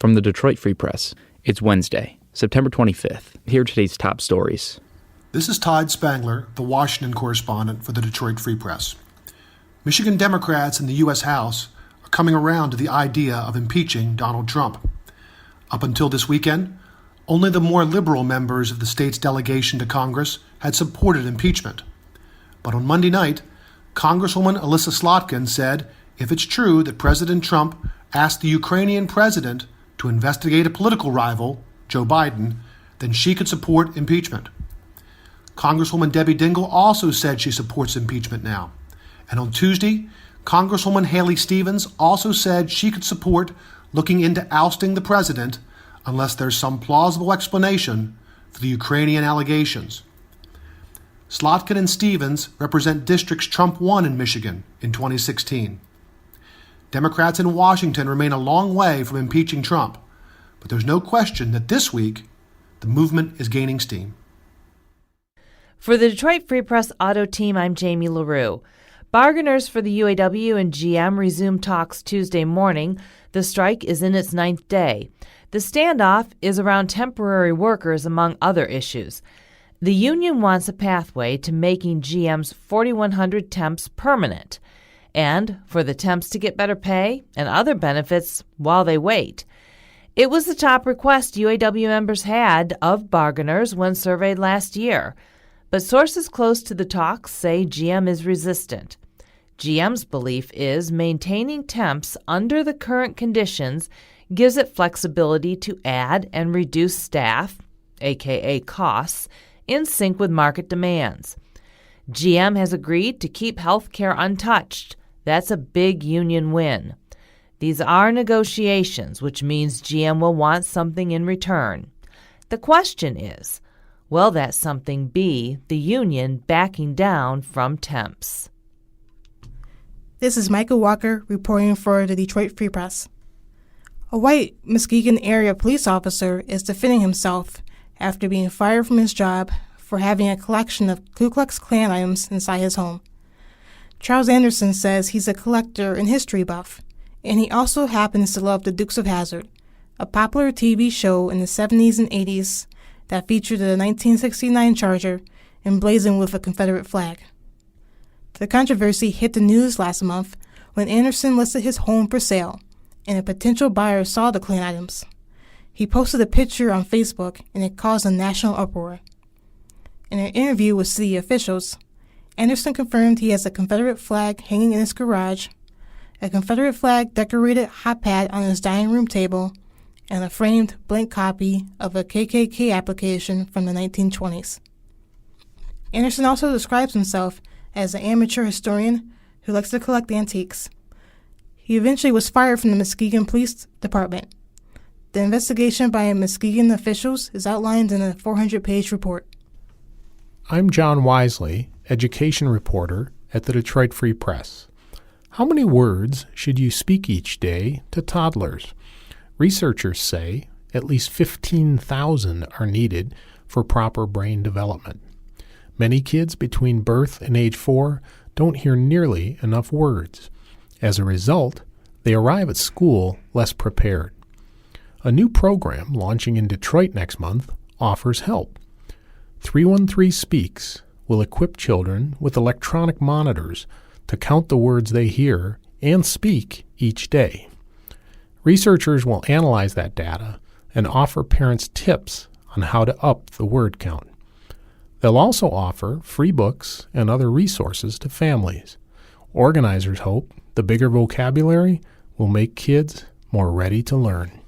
From the Detroit Free Press, it's Wednesday, September 25th. Here are today's top stories. This is Todd Spangler, the Washington correspondent for the Detroit Free Press. Michigan Democrats in the U.S. House are coming around to the idea of impeaching Donald Trump. Up until this weekend, only the more liberal members of the state's delegation to Congress had supported impeachment. But on Monday night, Congresswoman Elissa Slotkin said if it's true that President Trump asked the Ukrainian president to investigate a political rival, Joe Biden, then she could support impeachment. Congresswoman Debbie Dingell also said she supports impeachment now. And on Tuesday, Congresswoman Haley Stevens also said she could support looking into ousting the president unless there's some plausible explanation for the Ukrainian allegations. Slotkin and Stevens represent districts Trump won in Michigan in 2016. Democrats in Washington remain a long way from impeaching Trump, but there's no question that this week, the movement is gaining steam. For the Detroit Free Press Auto Team, I'm Jamie LaRue. Bargainers for the UAW and GM resumed talks Tuesday morning. The strike is in its 9th day. The standoff is around temporary workers, among other issues. The union wants a pathway to making GM's 4,100 temps permanent, and for the temps to get better pay and other benefits while they wait. It was the top request UAW members had of bargainers when surveyed last year, but sources close to the talks say GM is resistant. GM's belief is maintaining temps under the current conditions gives it flexibility to add and reduce staff, aka costs, in sync with market demands. GM has agreed to keep health care untouched. That's a big union win. These are negotiations, which means GM will want something in return. The question is, will that something be the union backing down from temps? This is Michael Walker reporting for the Detroit Free Press. A white Muskegon area police officer is defending himself after being fired from his job for having a collection of Ku Klux Klan items inside his home. Charles Anderson says he's a collector and history buff, and he also happens to love the Dukes of Hazzard, a popular TV show in the 70s and 80s that featured a 1969 Charger emblazoned with a Confederate flag. The controversy hit the news last month when Anderson listed his home for sale, and a potential buyer saw the Klan items. He posted a picture on Facebook, and it caused a national uproar. In an interview with city officials, Anderson confirmed he has a Confederate flag hanging in his garage, a Confederate flag decorated hot pad on his dining room table, and a framed blank copy of a KKK application from the 1920s. Anderson also describes himself as an amateur historian who likes to collect antiques. He eventually was fired from the Muskegon Police Department. The investigation by Muskegon officials is outlined in a 400-page report. I'm John Wisely, education reporter at the Detroit Free Press. How many words should you speak each day to toddlers? Researchers say at least 15,000 are needed for proper brain development. Many kids between birth and age 4 don't hear nearly enough words. As a result, they arrive at school less prepared. A new program launching in Detroit next month offers help. 313 Speaks will equip children with electronic monitors to count the words they hear and speak each day. Researchers will analyze that data and offer parents tips on how to up the word count. They'll also offer free books and other resources to families. Organizers hope the bigger vocabulary will make kids more ready to learn.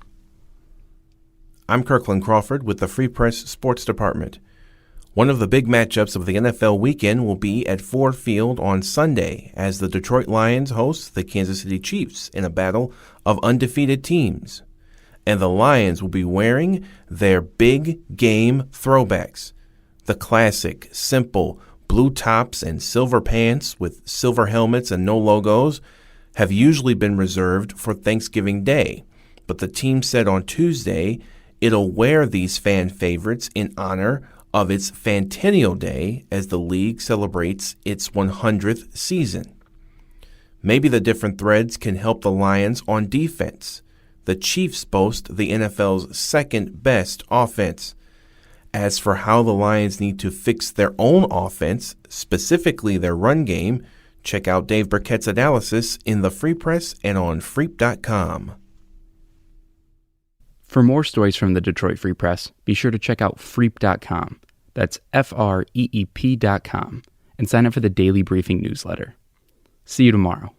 I'm Kirkland Crawford with the Free Press Sports Department. One of the big matchups of the NFL weekend will be at Ford Field on Sunday as the Detroit Lions host the Kansas City Chiefs in a battle of undefeated teams. And the Lions will be wearing their big game throwbacks, the classic, simple blue tops and silver pants with silver helmets and no logos have usually been reserved for Thanksgiving Day, but the team said on Tuesday it'll wear these fan favorites in honor of its Fantennial Day as the league celebrates its 100th season. Maybe the different threads can help the Lions on defense. the Chiefs boast the NFL's second best offense. As for how the Lions need to fix their own offense, specifically their run game, check out Dave Burkett's analysis in the Free Press and on freep.com. For more stories from the Detroit Free Press, be sure to check out freep.com. That's FREEP.com, and sign up for the daily briefing newsletter. See you tomorrow.